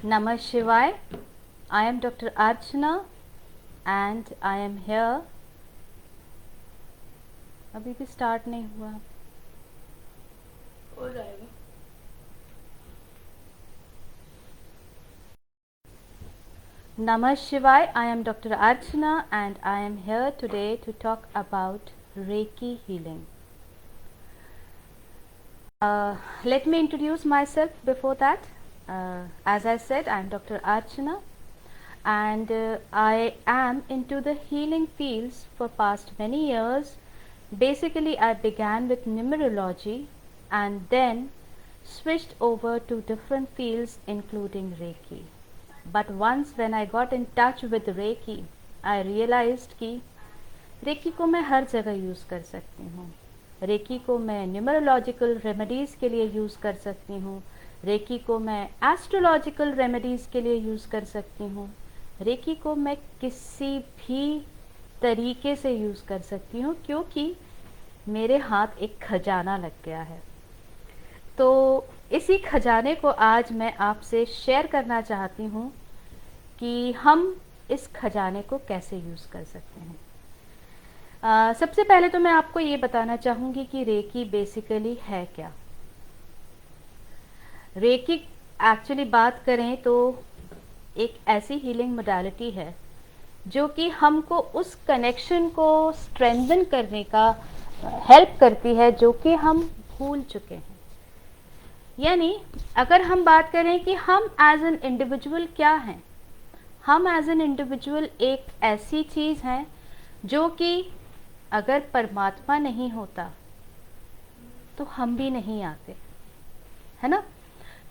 Namah Shivaya. I am Dr. Archana and I am here. अभी भी start नहीं हुआ. हो जाएगा. Namah Shivaya. I am Dr. Archana and I am here today to talk about Reiki healing. Let me introduce myself before that. As I said, I am Dr. Archana and I am into the healing fields for past many years. Basically, I began with numerology and then switched over to different fields including Reiki. But once when I got in touch with Reiki, I realized कि Reiki को मैं हर जगह use कर सकती हूँ. Reiki को मैं numerological remedies के लिए यूज़ कर सकती हूँ. Reiki को मैं एस्ट्रोलॉजिकल रेमेडीज़ के लिए यूज़ कर सकती हूँ. Reiki को मैं किसी भी तरीके से यूज़ कर सकती हूँ क्योंकि मेरे हाथ एक खजाना लग गया है. तो इसी खजाने को आज मैं आपसे शेयर करना चाहती हूँ कि हम इस खजाने को कैसे यूज़ कर सकते हैं. सबसे पहले तो मैं आपको ये बताना चाहूँगी कि रेकी बेसिकली है क्या. रेकी एक्चुअली बात करें तो एक ऐसी हीलिंग मोडालिटी है जो कि हमको उस कनेक्शन को स्ट्रेंथन करने का हेल्प करती है जो कि हम भूल चुके हैं. यानी अगर हम बात करें कि हम एज एन इंडिविजुअल क्या हैं, हम एज एन इंडिविजुअल एक ऐसी चीज़ है जो कि अगर परमात्मा नहीं होता तो हम भी नहीं आते, है ना.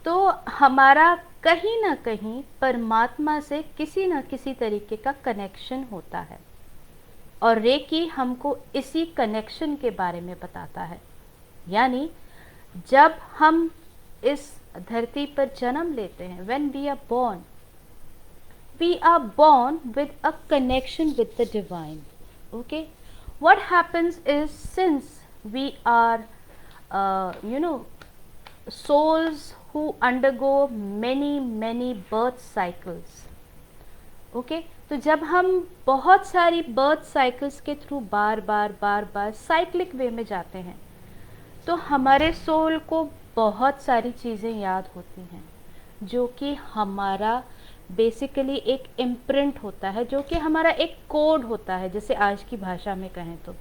तो हमारा कहीं ना कहीं परमात्मा से किसी न किसी तरीके का कनेक्शन होता है और रेकी हमको इसी कनेक्शन के बारे में बताता है. यानी जब हम इस धरती पर जन्म लेते हैं, when we are born with a connection with the divine. Okay, what happens is since we are souls who undergo many birth cycles. Okay, तो जब हम बहुत सारी बर्थ साइकिल्स के थ्रू बार बार साइक्लिक वे में जाते हैं तो हमारे सोल को बहुत सारी चीज़ें याद होती हैं जो कि हमारा बेसिकली एक इम्प्रिंट होता है, जो कि हमारा एक कोड होता है, जैसे आज की भाषा में कहें तो,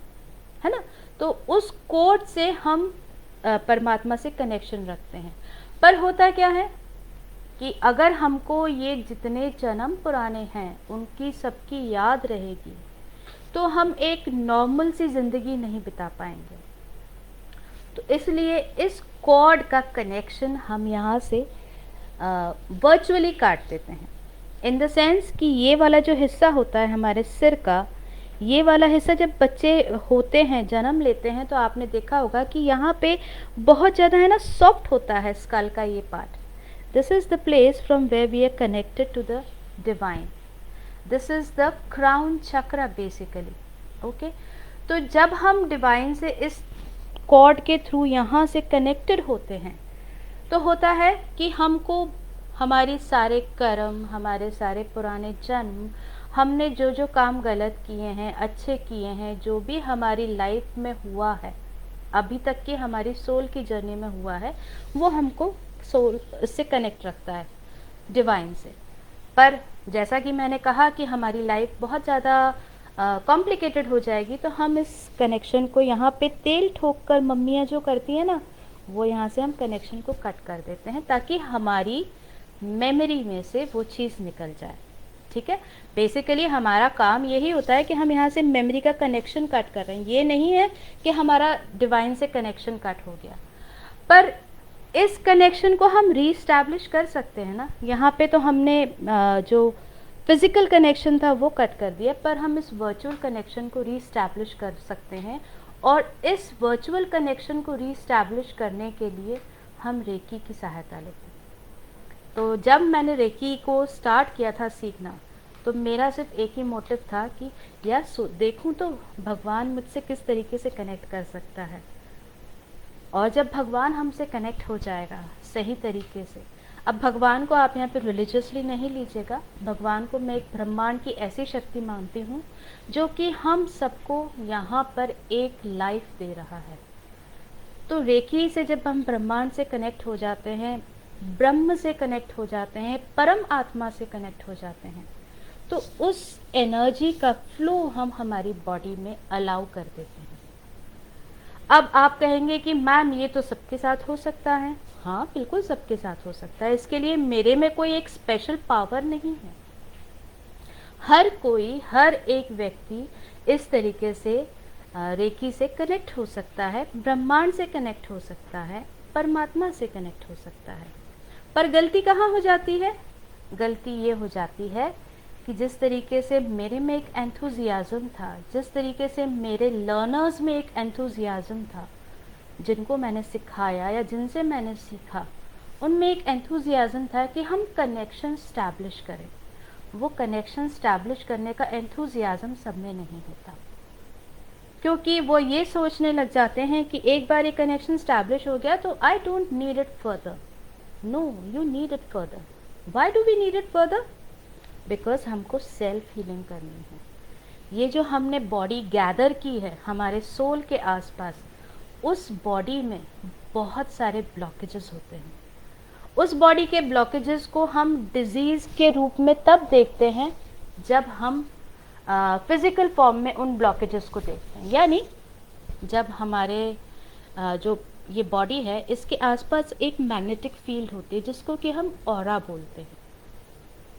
है ना. तो उस कोड से हम परमात्मा से कनेक्शन रखते हैं. पर होता क्या है कि अगर हमको ये जितने जन्म पुराने हैं उनकी सबकी याद रहेगी तो हम एक नॉर्मल सी ज़िंदगी नहीं बिता पाएंगे. तो इसलिए इस कॉर्ड का कनेक्शन हम यहाँ से वर्चुअली काट देते हैं. इन द सेंस कि ये वाला जो हिस्सा होता है हमारे सिर का, ये वाला हिस्सा जब बच्चे होते हैं, जन्म लेते हैं, तो आपने देखा होगा कि यहाँ पे बहुत ज़्यादा है ना सॉफ्ट होता है स्कल का ये part. This is the place from where we are connected to the divine. This is the crown chakra basically. Okay, तो जब हम डिवाइन से इस कॉर्ड के थ्रू यहाँ से कनेक्टेड होते हैं तो होता है कि हमको हमारे सारे कर्म, हमारे सारे पुराने जन्म, हमने जो जो काम गलत किए हैं, अच्छे किए हैं, जो भी हमारी लाइफ में हुआ है, अभी तक की हमारी सोल की जर्नी में हुआ है, वो हमको सोल से कनेक्ट रखता है डिवाइन से. पर जैसा कि मैंने कहा कि हमारी लाइफ बहुत ज़्यादा कॉम्प्लिकेटेड हो जाएगी तो हम इस कनेक्शन को यहाँ पे तेल ठोक कर मम्मियाँ जो करती हैं ना, वो यहाँ से हम कनेक्शन को कट कर देते हैं ताकि हमारी मेमोरी में से वो चीज़ निकल जाए. ठीक है, बेसिकली हमारा काम यही होता है कि हम यहाँ से मेमोरी का कनेक्शन कट कर रहे हैं. ये नहीं है कि हमारा डिवाइन से कनेक्शन कट हो गया. पर इस कनेक्शन को हम रीस्टैब्लिश कर सकते हैं ना. यहाँ पे तो हमने जो फिज़िकल कनेक्शन था वो कट कर दिया, पर हम इस वर्चुअल कनेक्शन को रीस्टैब्लिश कर सकते हैं. और इस वर्चुअल कनेक्शन को रीस्टैब्लिश करने के लिए हम रेकी की सहायता लेते हैं. तो जब मैंने रेकी को स्टार्ट किया था सीखना तो मेरा सिर्फ एक ही मोटिव था कि यार देखूं तो भगवान मुझसे किस तरीके से कनेक्ट कर सकता है. और जब भगवान हमसे कनेक्ट हो जाएगा सही तरीके से, अब भगवान को आप यहाँ पे रिलीजियसली नहीं लीजिएगा, भगवान को मैं एक ब्रह्मांड की ऐसी शक्ति मानती हूँ जो कि हम सबको यहाँ पर एक लाइफ दे रहा है। तो रेकी से जब हम ब्रह्मांड से कनेक्ट हो जाते हैं, ब्रह्म से कनेक्ट हो जाते हैं, परम आत्मा से कनेक्ट हो जाते हैं, तो उस एनर्जी का फ्लो हम हमारी बॉडी में अलाउ कर देते हैं। अब आप कहेंगे कि मैम ये तो सबके साथ हो सकता है। हाँ, बिल्कुल सबके साथ हो सकता है। इसके लिए मेरे में कोई एक स्पेशल पावर नहीं है। हर कोई, हर एक व्यक्ति इस तरीके से रेकी से कनेक्ट हो सकता है, ब्रह्मांड से कनेक्ट हो सकता है, परमात्मा से कनेक्ट हो सकता है। पर गलती कहाँ हो जाती है? गलती ये हो जाती है कि जिस तरीके से मेरे में एक एंथुजियाज्म था, जिस तरीके से मेरे लर्नर्स में एक एंथुजियाज्म था, जिनको मैंने सिखाया या जिनसे मैंने सीखा, उनमें एक एंथुजियाज्म था कि हम कनेक्शन स्टैब्लिश करें। वो कनेक्शन स्टैब्लिश करने का एंथुजियाज्म सब में नहीं होता, क्योंकि वो ये सोचने लग जाते हैं कि एक बार ये कनेक्शन स्टैब्लिश हो गया तो I don't need it further. No, you need it further. Why do we need it further? Because हमको सेल्फ हीलिंग करनी है। ये जो हमने बॉडी गैदर की है हमारे सोल के आसपास, उस बॉडी में बहुत सारे ब्लॉकेजेस होते हैं। उस बॉडी के ब्लॉकेजेस को हम डिजीज़ के रूप में तब देखते हैं जब हम फिज़िकल फॉर्म में उन ब्लॉकेजेस को देखते हैं। यानी जब हमारे जो ये बॉडी है, इसके आसपास एक मैग्नेटिक फील्ड होती है जिसको कि हम ऑरा बोलते हैं।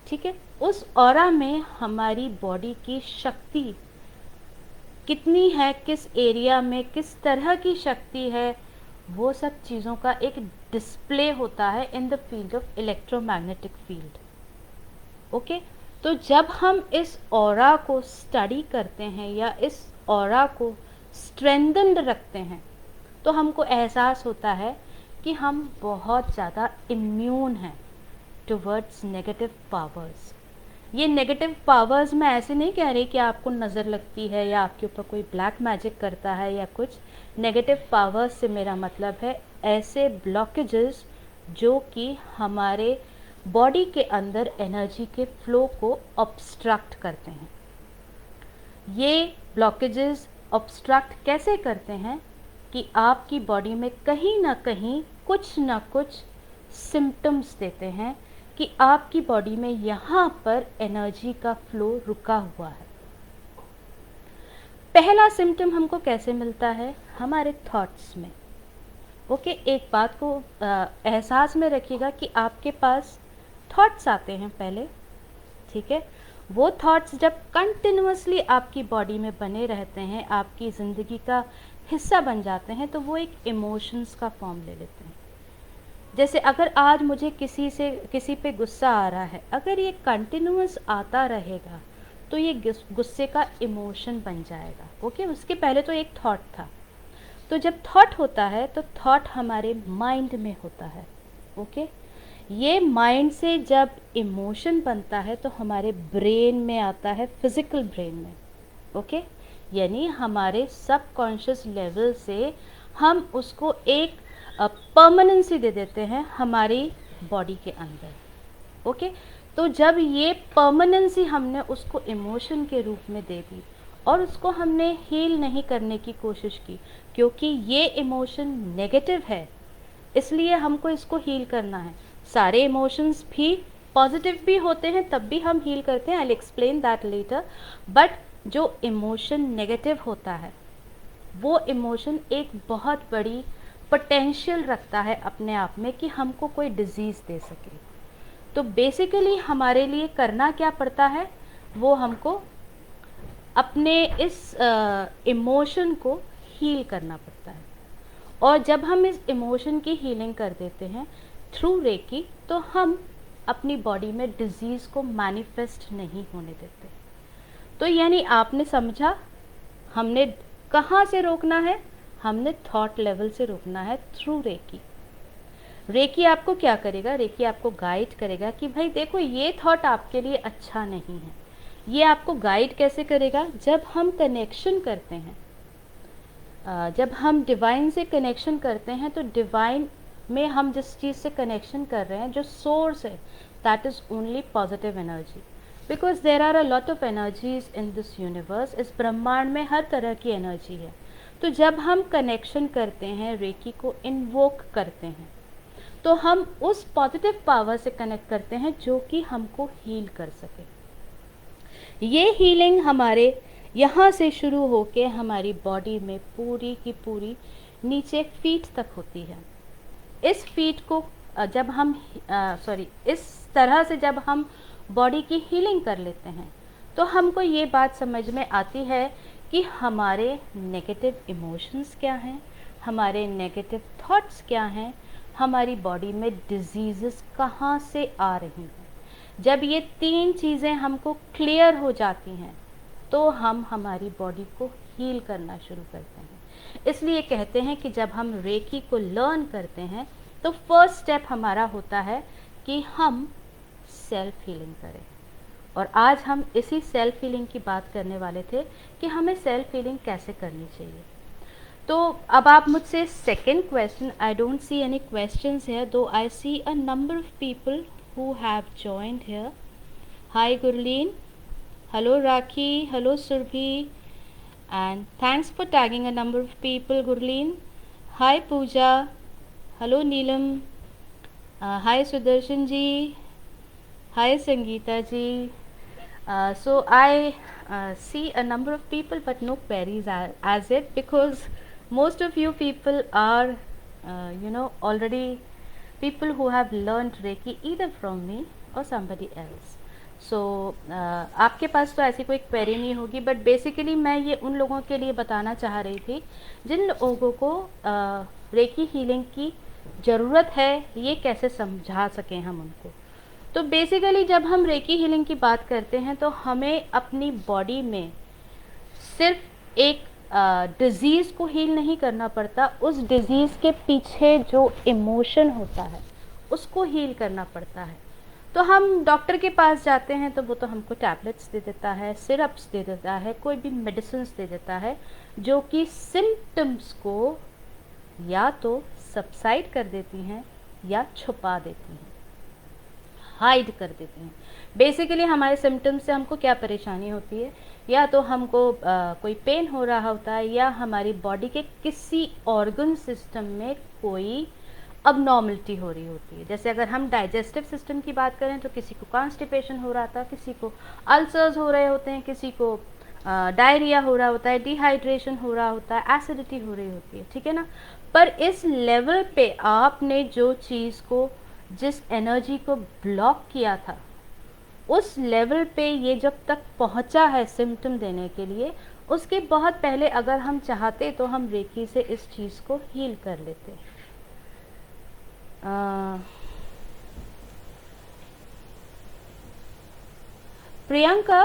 ठीक है, उस ऑरा में हमारी बॉडी की शक्ति कितनी है, किस एरिया में किस तरह की शक्ति है, वो सब चीज़ों का एक डिस्प्ले होता है in the field of electromagnetic field. Okay, तो जब हम इस ऑरा को स्टडी करते हैं या इस ऑरा को स्ट्रेंथन्ड रखते हैं, तो हमको एहसास होता है कि हम बहुत ज़्यादा इम्यून हैं टुवर्ड्स नेगेटिव पावर्स। ये नेगेटिव पावर्स मैं ऐसे नहीं कह रही कि आपको नज़र लगती है या आपके ऊपर कोई ब्लैक मैजिक करता है या कुछ। नेगेटिव पावर्स से मेरा मतलब है ऐसे ब्लॉकेजेस जो कि हमारे बॉडी के अंदर एनर्जी के फ्लो को ऑब्स्ट्रक्ट करते हैं। ये ब्लॉकेजेस ऑब्स्ट्रक्ट कैसे करते हैं कि आपकी बॉडी में कहीं ना कुछ सिम्टम्स देते हैं कि आपकी बॉडी में यहाँ पर एनर्जी का फ्लो रुका हुआ है। पहला सिम्टम हमको कैसे मिलता है? हमारे थॉट्स में। ओके, एक बात को एहसास में रखिएगा कि आपके पास थॉट्स आते हैं पहले, ठीक है। वो थॉट्स जब कंटिन्यूअसली आपकी बॉडी में बने रहते हैं, आपकी ज़िंदगी का हिस्सा बन जाते हैं, तो वो एक इमोशंस का फॉर्म ले लेते हैं। जैसे अगर आज मुझे किसी पे गुस्सा आ रहा है, अगर ये कंटिन्यूअस आता रहेगा तो ये गुस्से का इमोशन बन जाएगा। ओके, उसके पहले तो एक थॉट था। तो जब थॉट होता है तो थॉट हमारे माइंड में होता है। ओके, ये माइंड से जब इमोशन बनता है तो हमारे ब्रेन में आता है, फिजिकल ब्रेन में। ओके, यानी हमारे सबकॉन्शियस लेवल से हम उसको एक परमानेंसी दे देते हैं हमारी बॉडी के अंदर। ओके, तो जब ये परमानेंसी हमने उसको इमोशन के रूप में दे दी और उसको हमने हील नहीं करने की कोशिश की, क्योंकि ये इमोशन नेगेटिव है, इसलिए हमको इसको हील करना है। सारे इमोशंस भी पॉजिटिव भी होते हैं, तब भी हम हील करते हैं। I will explain that later. But जो इमोशन नेगेटिव होता है, वो इमोशन एक बहुत बड़ी पोटेंशियल रखता है अपने आप में कि हमको कोई डिजीज़ दे सके। तो बेसिकली हमारे लिए करना क्या पड़ता है, वो हमको अपने इस इमोशन को हील करना पड़ता है। और जब हम इस इमोशन की हीलिंग कर देते हैं थ्रू रेकी, तो हम अपनी बॉडी में डिजीज़ को मैनिफेस्ट नहीं होने देते। तो यानी आपने समझा, हमने कहाँ से रोकना है? हमने थॉट लेवल से रोकना है थ्रू रेकी। रेकी आपको क्या करेगा? रेकी आपको गाइड करेगा कि भाई देखो, ये थॉट आपके लिए अच्छा नहीं है। ये आपको गाइड कैसे करेगा? जब हम कनेक्शन करते हैं, जब हम डिवाइन से कनेक्शन करते हैं, तो डिवाइन में हम जिस चीज़ से कनेक्शन कर रहे हैं, जो सोर्स है, that is only positive energy, because there are a lot of energies in this universe. इस ब्रह्मांड में हर तरह की एनर्जी है। तो जब हम कनेक्शन करते हैं, रेकी को इन्वोक करते हैं, तो हम उस पॉजिटिव पावर से कनेक्ट करते हैं जो कि हमको हील कर सके। ये हीलिंग हमारे यहाँ से शुरू होके हमारी बॉडी में पूरी की पूरी नीचे फीट तक होती है। इस फीट को जब हम इस तरह से जब हम बॉडी की हीलिंग कर लेते हैं, तो हमको ये बात समझ में आती है कि हमारे नेगेटिव इमोशंस क्या हैं, हमारे नेगेटिव थॉट्स क्या हैं, हमारी बॉडी में डिजीज़ेस कहाँ से आ रही हैं। जब ये 3 चीज़ें हमको क्लियर हो जाती हैं, तो हम हमारी बॉडी को हील करना शुरू करते हैं। इसलिए कहते हैं कि जब हम रेकी को लर्न करते हैं, तो फर्स्ट स्टेप हमारा होता है कि हम सेल्फ हीलिंग करें। और आज हम इसी सेल्फ हीलिंग की बात करने वाले थे कि हमें सेल्फ हीलिंग कैसे करनी चाहिए। तो अब आप मुझसे second question, I don't see any questions here, though I see a number of people who have joined here. Hi Gurleen, hello Rakhi, hello Surbhi, and thanks for tagging a number of people, Gurleen. Hi Pooja, hello Neelam, hi Sudarshan ji, hi Sangeeta ji. So I see a number of people but no queries as yet, because most of you people are already people who have learned Reiki either from me or somebody else. So आपके पास तो ऐसी कोई query नहीं होगी, but basically मैं ये उन लोगों के लिए बताना चाह रही थी जिन लोगों को रेकी हीलिंग की ज़रूरत है, ये कैसे समझा सकें हम उनको। तो बेसिकली जब हम रेकी हीलिंग की बात करते हैं, तो हमें अपनी बॉडी में सिर्फ एक डिज़ीज़ को हील नहीं करना पड़ता, उस डिज़ीज़ के पीछे जो इमोशन होता है उसको हील करना पड़ता है। तो हम डॉक्टर के पास जाते हैं तो वो तो हमको टैबलेट्स दे देता है, सिरप्स दे देता है, कोई भी मेडिसिन्स दे देता है, जो कि सिम्टम्स को या तो सबसाइड कर देती हैं या छुपा देती हैं, हाइड कर देती हैं। बेसिकली हमारे सिम्टम्स से हमको क्या परेशानी होती है, या तो हमको कोई पेन हो रहा होता है, या हमारी बॉडी के किसी ऑर्गन सिस्टम में कोई अबनॉर्मलिटी हो रही होती है। जैसे अगर हम डाइजेस्टिव सिस्टम की बात करें, तो किसी को कॉन्स्टिपेशन हो रहा था, किसी को अल्सर्स हो रहे होते हैं, किसी को डायरिया हो रहा होता है, डिहाइड्रेशन हो रहा होता है, एसिडिटी हो रही होती है, ठीक है ना। पर इस लेवल पे आपने जो चीज़ को, जिस एनर्जी को ब्लॉक किया था, उस लेवल पे ये जब तक पहुंचा है सिम्टम देने के लिए, उसके बहुत पहले अगर हम चाहते तो हम रेकी से इस चीज़ को हील कर लेते। प्रियंका,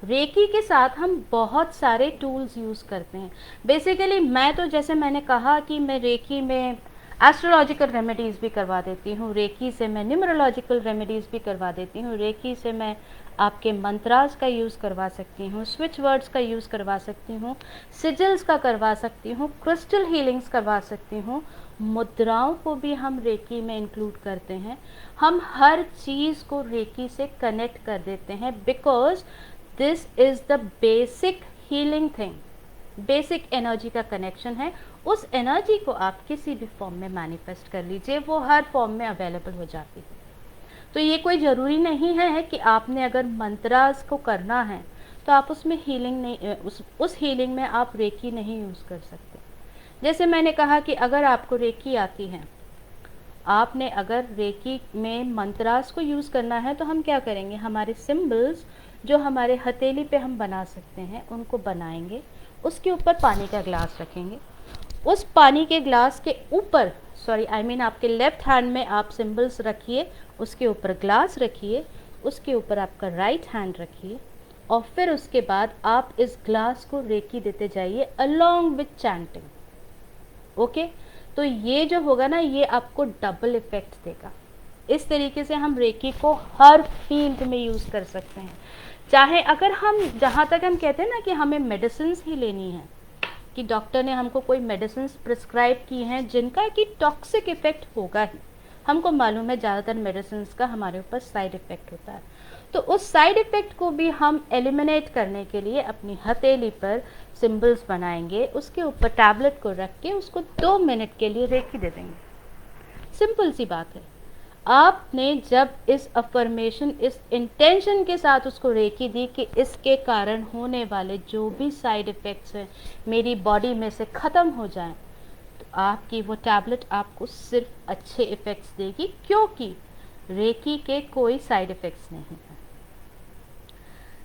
रेकी के साथ हम बहुत सारे टूल्स यूज़ करते हैं। बेसिकली मैं तो, जैसे मैंने कहा कि मैं रेकी में एस्ट्रोलॉजिकल रेमेडीज़ भी करवा देती हूँ, रेकी से मैं न्यूमरोलॉजिकल रेमेडीज़ भी करवा देती हूँ, रेकी से मैं आपके मंत्रास का यूज़ करवा सकती हूँ, स्विच वर्ड्स का यूज़ करवा सकती हूँ, सिजल्स का करवा सकती हूँ, क्रिस्टल हीलिंग्स करवा सकती हूँ, मुद्राओं को भी हम रेकी में इंक्लूड करते हैं। हम हर चीज़ को रेकी से कनेक्ट कर देते हैं, because this is the basic healing thing, basic energy का कनेक्शन है। उस एनर्जी को आप किसी भी फॉर्म में मैनिफेस्ट कर लीजिए, वो हर फॉर्म में अवेलेबल हो जाती है। तो ये कोई ज़रूरी नहीं है कि आपने अगर मंत्रास को करना है तो आप उसमें हीलिंग नहीं, उस हीलिंग में आप रेकी नहीं यूज़ कर सकते। जैसे मैंने कहा कि अगर आपको रेकी आती है, आपने अगर रेकी में मंत्रास को यूज़ करना है, तो हम क्या करेंगे, हमारे सिंबल्स जो हमारे हथेली पे हम बना सकते हैं उनको बनाएंगे, उसके ऊपर पानी का ग्लास रखेंगे, उस पानी के ग्लास के ऊपर, आपके लेफ्ट हैंड में आप सिंबल्स रखिए, उसके ऊपर ग्लास रखिए, उसके ऊपर आपका राइट हैंड रखिए, और फिर उसके बाद आप इस ग्लास को रेकी देते जाइए अलोंग विथ चैंटिंग। ओके, तो ये जो होगा ना, ये आपको डबल इफेक्ट देगा। इस तरीके से हम रेकी को हर फील्ड में यूज़ कर सकते हैं। चाहे अगर हम, जहाँ तक हम कहते हैं ना कि हमें मेडिसिन ही लेनी है, कि डॉक्टर ने हमको कोई मेडिसिन प्रिस्क्राइब की हैं जिनका कि टॉक्सिक इफ़ेक्ट होगा ही। हमको मालूम है ज़्यादातर मेडिसिन का हमारे ऊपर साइड इफ़ेक्ट होता है। तो उस साइड इफ़ेक्ट को भी हम एलिमिनेट करने के लिए अपनी हथेली पर सिंबल्स बनाएंगे, उसके ऊपर टैबलेट को रख के उसको 2 मिनट के लिए रेकी दे देंगे। सिंपल सी बात है। आपने जब इस अफर्मेशन, इस इंटेंशन के साथ उसको रेकी दी कि इसके कारण होने वाले जो भी साइड इफ़ेक्ट्स हैं मेरी बॉडी में से ख़त्म हो जाएं, तो आपकी वो टैबलेट आपको सिर्फ अच्छे इफ़ेक्ट्स देगी, क्योंकि रेकी के कोई साइड इफ़ेक्ट्स नहीं हैं।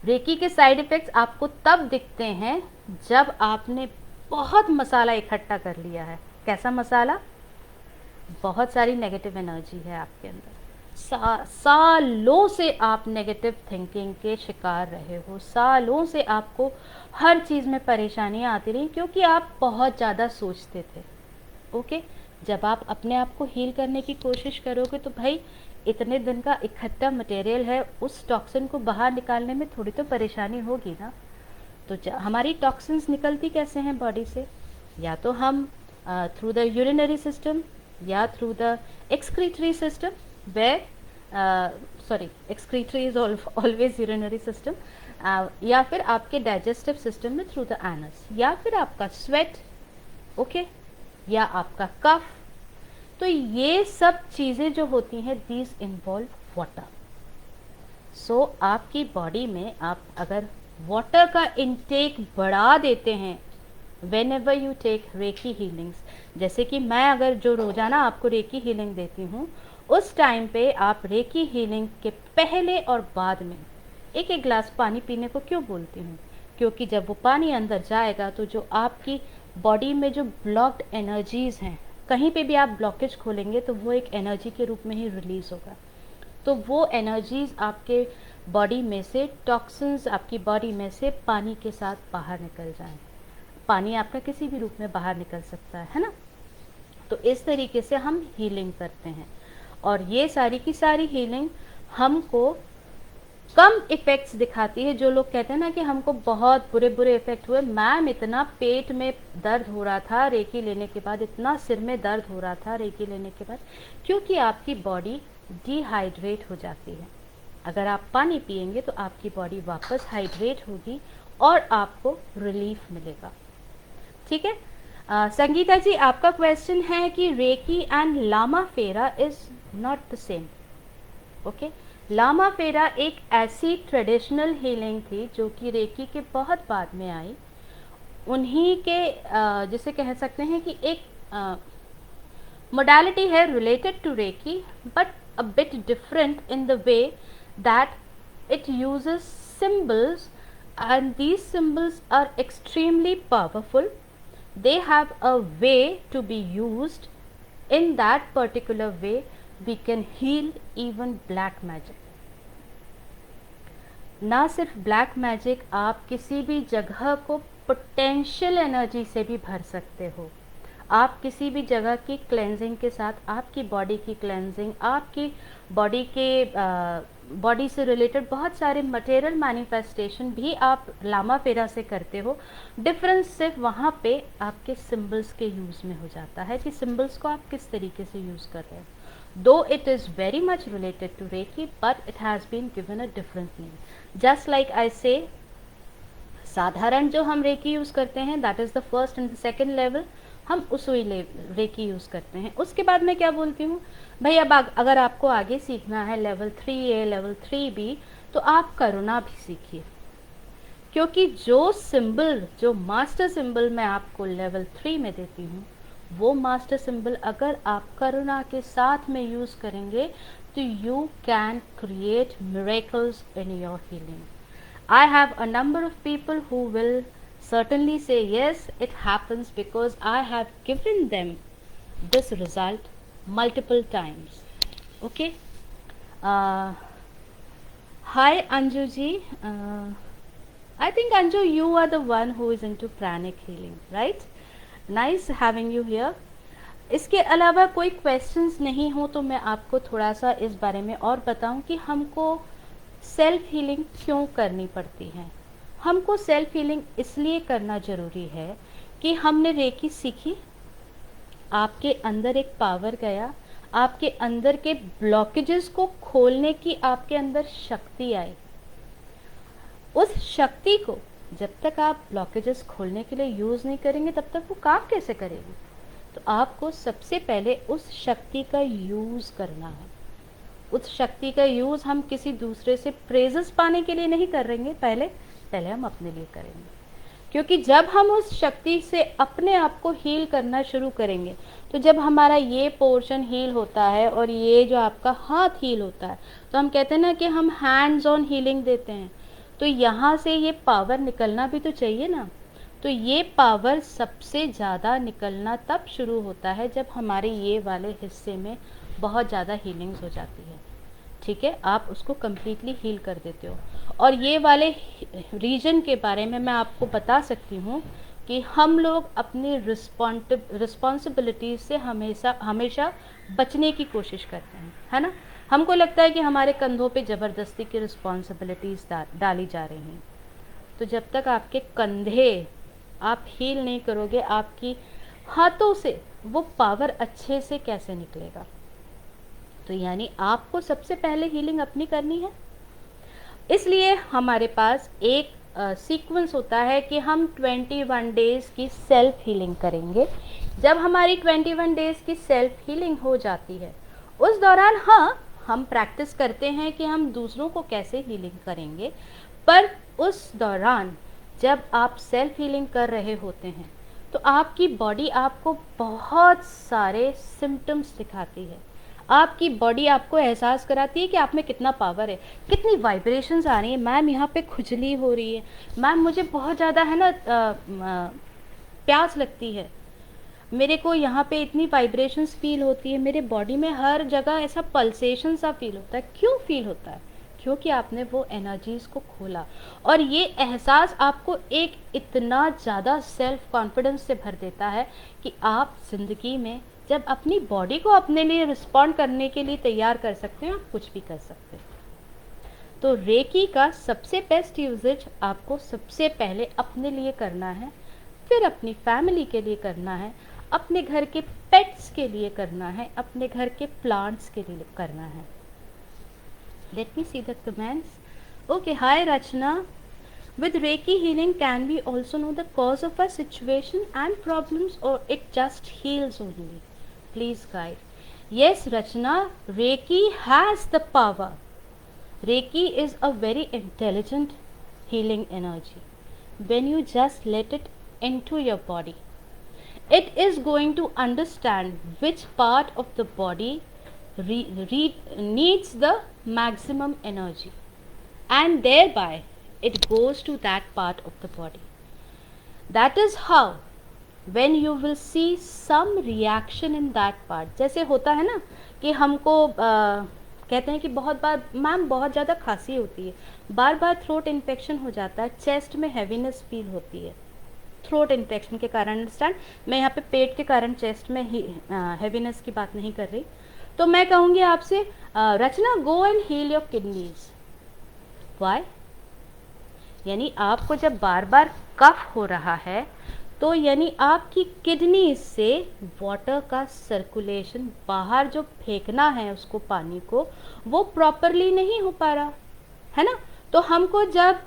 रेकी के साइड इफ़ेक्ट्स आपको तब दिखते हैं जब आपने बहुत मसाला इकट्ठा कर लिया है। कैसा मसाला? बहुत सारी नेगेटिव एनर्जी है आपके अंदर। सालों से आप नेगेटिव थिंकिंग के शिकार रहे हो, सालों से आपको हर चीज़ में परेशानियां आती रही क्योंकि आप बहुत ज़्यादा सोचते थे। ओके, जब आप अपने आप को हील करने की कोशिश करोगे तो भाई इतने दिन का इकट्ठा मटेरियल है, उस टॉक्सिन को बाहर निकालने में थोड़ी तो परेशानी होगी ना। तो हमारी टॉक्सिन्स निकलती कैसे हैं बॉडी से? या तो हम थ्रू द यूरिनरी सिस्टम या through the excretory system, where excretory is always urinary system, या फिर आपके digestive system में थ्रू द एनस, या फिर आपका स्वेट, ओके, या आपका कफ। तो ये सब चीज़ें जो होती हैं दीज इन्वॉल्व वाटर। सो आपकी बॉडी में आप अगर वाटर का इनटेक बढ़ा देते हैं whenever you take reiki healings, जैसे कि मैं अगर जो रोज़ाना आपको रेकी हीलिंग देती हूँ, उस टाइम पे आप रेकी हीलिंग के पहले और बाद में एक एक गिलास पानी पीने को क्यों बोलती हूँ? क्योंकि जब वो पानी अंदर जाएगा तो जो आपकी बॉडी में जो ब्लॉक्ड एनर्जीज़ हैं, कहीं पे भी आप ब्लॉकेज खोलेंगे तो वो एक एनर्जी के रूप में ही रिलीज़ होगा। तो वो एनर्जीज़ आपके बॉडी में से, टॉक्सिन्स आपकी बॉडी में से पानी के साथ बाहर निकल जाएं। पानी आपका किसी भी रूप में बाहर निकल सकता है ना। तो इस तरीके से हम हीलिंग करते हैं, और ये सारी की सारी हीलिंग हमको कम इफ़ेक्ट्स दिखाती है। जो लोग कहते हैं ना कि हमको बहुत बुरे बुरे इफ़ेक्ट हुए, मैम इतना पेट में दर्द हो रहा था रेकी लेने के बाद, इतना सिर में दर्द हो रहा था रेकी लेने के बाद, क्योंकि आपकी बॉडी डिहाइड्रेट हो जाती है। अगर आप पानी पिएंगे तो आपकी बॉडी वापस हाइड्रेट होगी और आपको रिलीफ मिलेगा। ठीक है। संगीता जी, आपका क्वेश्चन है कि recce and Lama Fera is not the same. Okay, Lama Fera एक ऐसी ट्रेडिशनल हीलिंग थी जो कि रेकी के बहुत बाद में आई। उन्हीं के जिसे कह सकते हैं कि एक मोडालिटी है related to recce, but a bit different in the way that it uses symbols, and these symbols are extremely powerful. They have a way to be used. In that particular way we can heal even black magic. ना सिर्फ black magic, आप किसी भी जगह को potential energy से भी भर सकते हो। आप किसी भी जगह की क्लेंजिंग के साथ, आपकी बॉडी की क्लेंजिंग, आपकी बॉडी के बॉडी से रिलेटेड बहुत सारे मटेरियल मैनिफेस्टेशन भी आप लामा फेरा से करते हो। डिफरेंस सिर्फ वहाँ पे आपके सिंबल्स के यूज़ में हो जाता है कि सिंबल्स को आप किस तरीके से यूज़ कर रहे हो। दो it is very much related to recce, but it has been given a different name. Just like I say, साधारण जो हम रेकी यूज़ करते हैं that is the first and the second level, हम उसी रेकी यूज़ करते हैं। उसके बाद मैं क्या बोलती हूँ, भाई अब अगर आपको आगे सीखना है लेवल 3A, लेवल 3B, तो आप करुणा भी सीखिए, क्योंकि जो सिंबल, जो मास्टर सिंबल मैं आपको लेवल 3 में देती हूँ, वो मास्टर सिंबल अगर आप करुणा के साथ में यूज़ करेंगे तो you can create miracles in your healing. I have a number of people who will certainly say yes, it happens because I have given them this result multiple times. Okay. Hi Anju ji, I think Anju you are the one who is into pranic healing, right? Nice having you here. इसके अलावा कोई questions नहीं हो तो मैं आपको थोड़ा सा इस बारे में और बताऊं कि हमको सेल्फ हीलिंग क्यों करनी पड़ती है। हमको सेल्फ हीलिंग इसलिए करना ज़रूरी है कि हमने रेकी सीखी, आपके अंदर एक पावर गया, आपके अंदर के ब्लॉकेजेस को खोलने की आपके अंदर शक्ति आई। उस शक्ति को जब तक आप ब्लॉकेजेस खोलने के लिए यूज़ नहीं करेंगे तब तक वो काम कैसे करेगी। तो आपको सबसे पहले उस शक्ति का यूज़ करना है। उस शक्ति का यूज़ हम किसी दूसरे से प्रेजेस पाने के लिए नहीं करेंगे, पहले हम अपने लिए करेंगे। क्योंकि जब हम उस शक्ति से अपने आप को हील करना शुरू करेंगे, तो जब हमारा ये पोर्शन हील होता है और ये जो आपका हाथ हील होता है, तो हम कहते हैं ना कि हम हैंड्स ऑन हीलिंग देते हैं। तो यहाँ से ये पावर निकलना भी तो चाहिए ना। तो ये पावर सबसे ज़्यादा निकलना तब शुरू होता है जब हमारे ये वाले हिस्से में बहुत ज़्यादा हीलिंग्स हो जाती है। ठीक है, आप उसको कम्प्लीटली हील कर देते हो। और ये वाले रीजन के बारे में मैं आपको बता सकती हूँ कि हम लोग अपनी रिस्पॉन्सिबिलिटीज से हमेशा बचने की कोशिश करते हैं, है ना। हमको लगता है कि हमारे कंधों पे ज़बरदस्ती की रिस्पॉन्सिबिलिटीज डाली जा रही हैं। तो जब तक आपके कंधे आप हील नहीं करोगे, आपकी हाथों से वो पावर अच्छे से कैसे निकलेगा। तो यानी आपको सबसे पहले हीलिंग अपनी करनी है। इसलिए हमारे पास एक सीक्वेंस होता है कि हम 21 डेज़ की सेल्फ हीलिंग करेंगे। जब हमारी 21 डेज़ की सेल्फ हीलिंग हो जाती है, उस दौरान हम प्रैक्टिस करते हैं कि हम दूसरों को कैसे हीलिंग करेंगे। पर उस दौरान जब आप सेल्फ हीलिंग कर रहे होते हैं तो आपकी बॉडी आपको बहुत सारे सिम्टम्स दिखाती है। आपकी बॉडी आपको एहसास कराती है कि आप में कितना पावर है, कितनी वाइब्रेशंस आ रही है। मैम यहाँ पे खुजली हो रही है, मैम मुझे बहुत ज़्यादा है ना प्यास लगती है, मेरे को यहाँ पे इतनी वाइब्रेशंस फील होती है, मेरे बॉडी में हर जगह ऐसा पल्सेशन सा फील होता है। क्यों फील होता है? क्योंकि आपने वो एनर्जीज़ को खोला। और ये एहसास आपको एक इतना ज़्यादा सेल्फ कॉन्फिडेंस से भर देता है कि आप ज़िंदगी में जब अपनी बॉडी को अपने लिए रिस्पॉन्ड करने के लिए तैयार कर सकते हैं, आप कुछ भी कर सकते हैं। तो रेकी का सबसे बेस्ट यूजेज आपको सबसे पहले अपने लिए करना है, फिर अपनी फैमिली के लिए करना है, अपने घर के पेट्स के लिए करना है, अपने घर के प्लांट्स के लिए करना है। Let me see the comments. Okay, hi Rachna. With Reiki healing, can we also know the cause of a situation and problems, or it just heals only? Please guide. Yes, Rachna, Reiki has the power. Reiki is a very intelligent healing energy. When you just let it into your body, it is going to understand which part of the body needs the maximum energy, and thereby it goes to that part of the body. That is how when you will see some reaction in that part. जैसे होता है ना कि हमको कहते हैं कि बहुत बार मैम बहुत ज़्यादा खांसी होती है, बार बार थ्रोट इन्फेक्शन हो जाता है, चेस्ट में हैवीनेस फील होती है थ्रोट इन्फेक्शन के कारण। अंडरस्टैंड, मैं यहाँ पे पेट के कारण चेस्ट में ही हैवीनेस की बात नहीं कर रही। तो मैं कहूँगी आपसे Rachna, go and heal your kidneys. Why? यानी आपको जब बार बार कफ हो रहा है तो यानी आपकी किडनी से वाटर का सर्कुलेशन बाहर जो फेंकना है उसको, पानी को, वो प्रॉपरली नहीं हो पा रहा है ना। तो हमको जब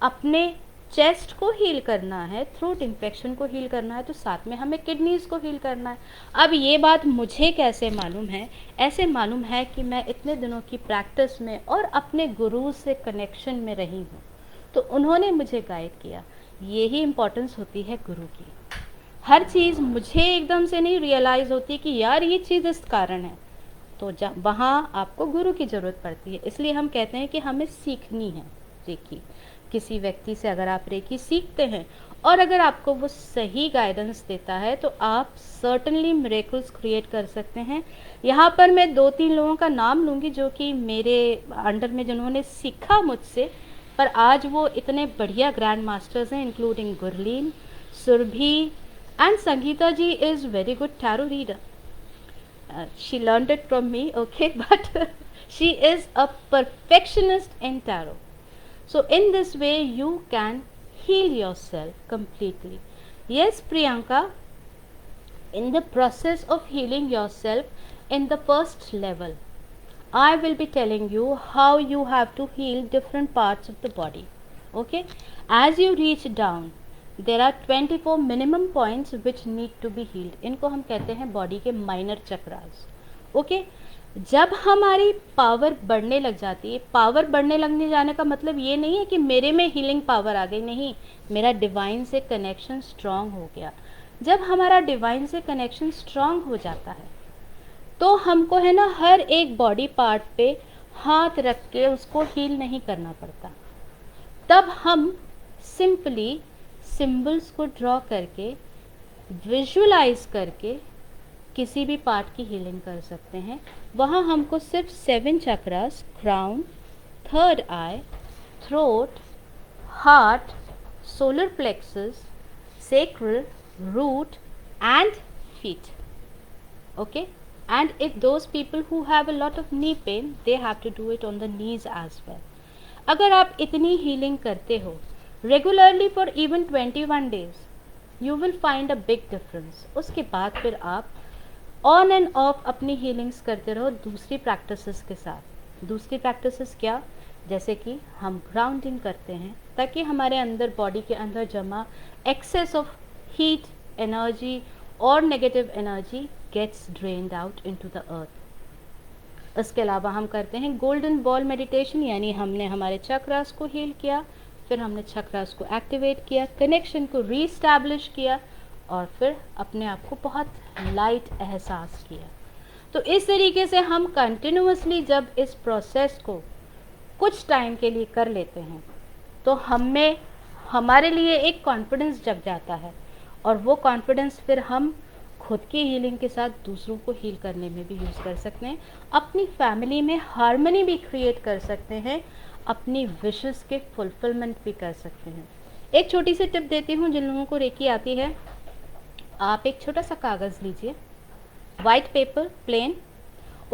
अपने चेस्ट को हील करना है, थ्रोट इन्फेक्शन को हील करना है, तो साथ में हमें किडनीज को हील करना है। अब ये बात मुझे कैसे मालूम है? ऐसे मालूम है कि मैं इतने दिनों की प्रैक्टिस में और अपने गुरु से कनेक्शन में रही हूँ, तो उन्होंने मुझे गाइड किया। यही इम्पोर्टेंस होती है गुरु की। हर चीज़ मुझे एकदम से नहीं रियलाइज़ होती कि यार ये चीज़ इस कारण है, तो वहाँ आपको गुरु की ज़रूरत पड़ती है। इसलिए हम कहते हैं कि हमें सीखनी है रेकी। किसी व्यक्ति से अगर आप रेकी सीखते हैं और अगर आपको वो सही गाइडेंस देता है तो आप सर्टनली मिरेकल्स क्रिएट कर सकते हैं। यहाँ पर मैं 2-3 लोगों का नाम लूँगी जो कि मेरे अंडर में जिन्होंने सीखा मुझसे, पर आज वो इतने बढ़िया ग्रैंड मास्टर्स हैं, including Gurleen, Surbhi and Sangeeta ji is very good tarot reader. She learned it from me, okay, but she is a perfectionist in tarot. So in this way you can heal yourself completely. Yes, Priyanka, in the process of healing yourself in the first level, I will be telling you how you have to heal different parts of the body. Okay? As you reach down, there are 24 minimum points which need to be healed. इनको हम कहते हैं body के minor chakras. Okay? जब हमारी power बढ़ने लग जाती है, पावर बढ़ने लगने जाने का मतलब ये नहीं है कि मेरे में हीलिंग पावर आ गई, नहीं, मेरा डिवाइन से कनेक्शन स्ट्रांग हो गया. जब हमारा डिवाइन से कनेक्शन स्ट्रांग हो जाता है तो हमको है ना हर एक बॉडी पार्ट पे हाथ रख के उसको हील नहीं करना पड़ता. तब हम सिंपली सिंबल्स को ड्रॉ करके, विजुअलाइज करके किसी भी पार्ट की हीलिंग कर सकते हैं. वहाँ हमको सिर्फ 7 chakras, crown, third I, throat, heart, solar plexus, sacral, root and feet. Okay? And if those people who have a lot of knee pain, they have to do it on the knees as well. अगर आप इतनी healing करते हो regularly for even 21 days, you will find a big difference. उसके बाद फिर आप on end of अपनी हीलिंग्स करते रहो दूसरी प्रैक्टिसेस के साथ. दूसरी प्रैक्टिसेस क्या? जैसे कि हम ग्राउंडिंग करते हैं ताकि हमारे अंदर, बॉडी के अंदर जमा एक्सेस ऑफ हीट, एनर्जी और negative energy gets drained out into the earth. इसके अलावा हम करते हैं गोल्डन बॉल मेडिटेशन, यानी हमने हमारे चक्रास को हील किया, फिर हमने चक्रास को एक्टिवेट किया, कनेक्शन को रीस्टैब्लिश किया और फिर अपने आप को बहुत लाइट एहसास किया. तो इस तरीके से हम कंटिन्यूअसली जब इस प्रोसेस को कुछ टाइम के लिए कर लेते हैं तो हमें, हमारे लिए एक कॉन्फिडेंस जग जाता है और वो कॉन्फिडेंस फिर हम खुद की हीलिंग के साथ दूसरों को हील करने में भी यूज़ कर सकते हैं. अपनी फैमिली में हार्मनी भी क्रिएट कर सकते हैं, अपनी विशेस के फुलफिलमेंट भी कर सकते हैं. एक छोटी सी टिप देती हूँ जिन लोगों को रेकी आती है. आप एक छोटा सा कागज़ लीजिए, वाइट पेपर प्लेन,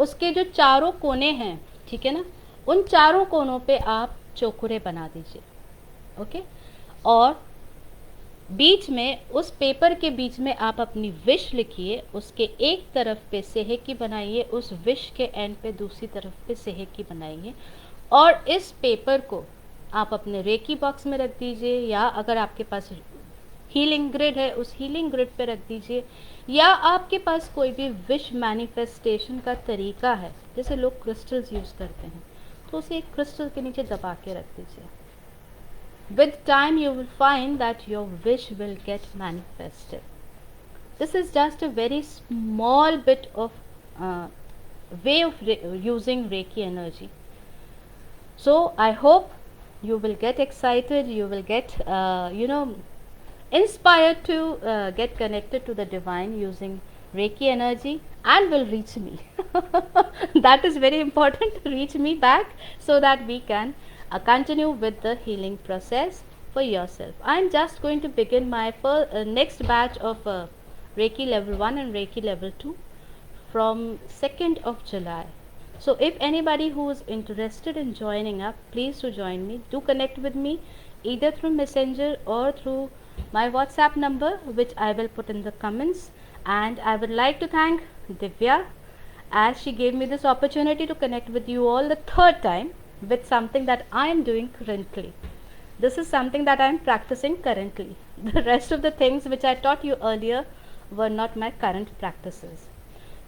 उसके जो चारों कोने हैं, ठीक है ना, उन चारों कोनों पे आप चौखुरे बना दीजिए. ओके? और बीच में, उस पेपर के बीच में आप अपनी विश लिखिए. उसके एक तरफ पे सेहकी बनाइए, उस विश के एंड पे दूसरी तरफ पे सेहकी बनाइए और इस पेपर को आप अपने रेकी बॉक्स में रख दीजिए, या अगर आपके पास हीलिंग ग्रिड है उस हीलिंग ग्रिड पे रख दीजिए, या आपके पास कोई भी विश मैनिफेस्टेशन का तरीका है, जैसे लोग क्रिस्टल्स यूज़ करते हैं, तो उसे एक क्रिस्टल के नीचे दबा के रख दीजिए. With time you will find that your wish will get manifested. This is just a very small bit of way of using Reiki energy. So I hope you will get excited, you will get inspired to get connected to the divine using Reiki energy and will reach me. That is very important, reach me back so that we can continue with the healing process for yourself. I am just going to begin my next batch of Reiki level 1 and Reiki level 2 from 2nd of July. So if anybody who is interested in joining up, please do join me. Do connect with me either through Messenger or through my WhatsApp number, which I will put in the comments. And I would like to thank Divya as she gave me this opportunity to connect with you all the third time with something that I am doing currently. This is something that I am practicing currently. The rest of the things which I taught you earlier were not my current practices.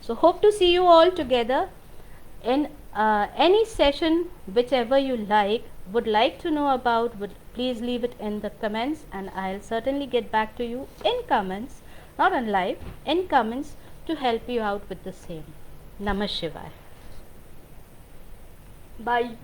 So hope to see you all together in any session whichever you would like to know about, please leave it in the comments and I'll certainly get back to you in comments, not on live, in comments to help you out with the same. Namah Shivaya. Bye.